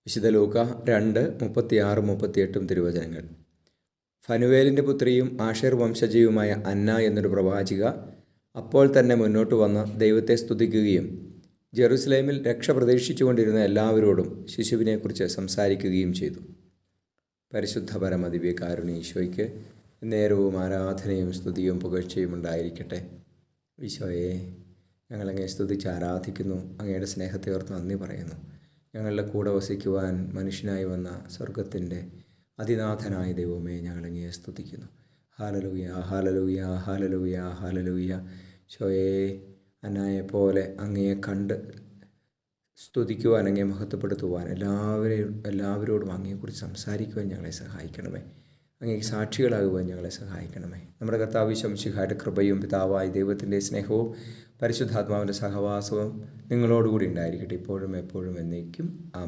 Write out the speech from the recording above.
വിശുദ്ധ ലൂക്ക 2:36-38 തിരുവചനങ്ങൾ. ഫനുവേലിൻ്റെ പുത്രിയും ആഷേർ വംശജയുമായ അന്ന എന്നൊരു പ്രവാചിക അപ്പോൾ തന്നെ മുന്നോട്ട് വന്ന് ദൈവത്തെ സ്തുതിക്കുകയും ജെറുസലേമിൽ രക്ഷ പ്രതീക്ഷിച്ചുകൊണ്ടിരുന്ന എല്ലാവരോടും ശിശുവിനെക്കുറിച്ച് സംസാരിക്കുകയും ചെയ്തു. പരിശുദ്ധ പരമദിവ്യകാരുണ്യ ഈശോയ്ക്ക് നേരവും ആരാധനയും സ്തുതിയും പുകഴ്ചയും ഉണ്ടായിരിക്കട്ടെ. ഈശോയെ, ഞങ്ങളങ്ങേ സ്തുതിച്ച് ആരാധിക്കുന്നു. അങ്ങയുടെ സ്നേഹത്തെ ഓർത്ത് നന്ദി പറയുന്നു. ഞങ്ങളുടെ കൂടെ വസിക്കുവാൻ മനുഷ്യനായി വന്ന സ്വർഗത്തിൻ്റെ അതിനാഥനായ ദൈവമേ, ഞങ്ങളങ്ങയെ സ്തുതിക്കുന്നു. Hallelujah, hallelujah, hallelujah, hallelujah. ഈശോയെ, അന്നായെപ്പോലെ അങ്ങയെ കണ്ട് സ്തുതിക്കുവാൻ, അങ്ങയെ മഹത്വപ്പെടുത്തുവാൻ, എല്ലാവരോടും അങ്ങയെക്കുറിച്ച് സംസാരിക്കുവാൻ ഞങ്ങളെ സഹായിക്കണമേ. അങ്ങേക്ക് സാക്ഷികളാകുവാൻ ഞങ്ങളെ സഹായിക്കണമേ. നമ്മുടെ കർത്താവ് ഈശോ മിശിഹായുടെ കൃപയും പിതാവായ ദൈവത്തിൻ്റെ സ്നേഹവും പരിശുദ്ധാത്മാവിൻ്റെ സഹവാസവും നിങ്ങളോടുകൂടി ഉണ്ടായിരിക്കട്ടെ, ഇപ്പോഴും എപ്പോഴും എന്നേക്കും. ആമേൻ.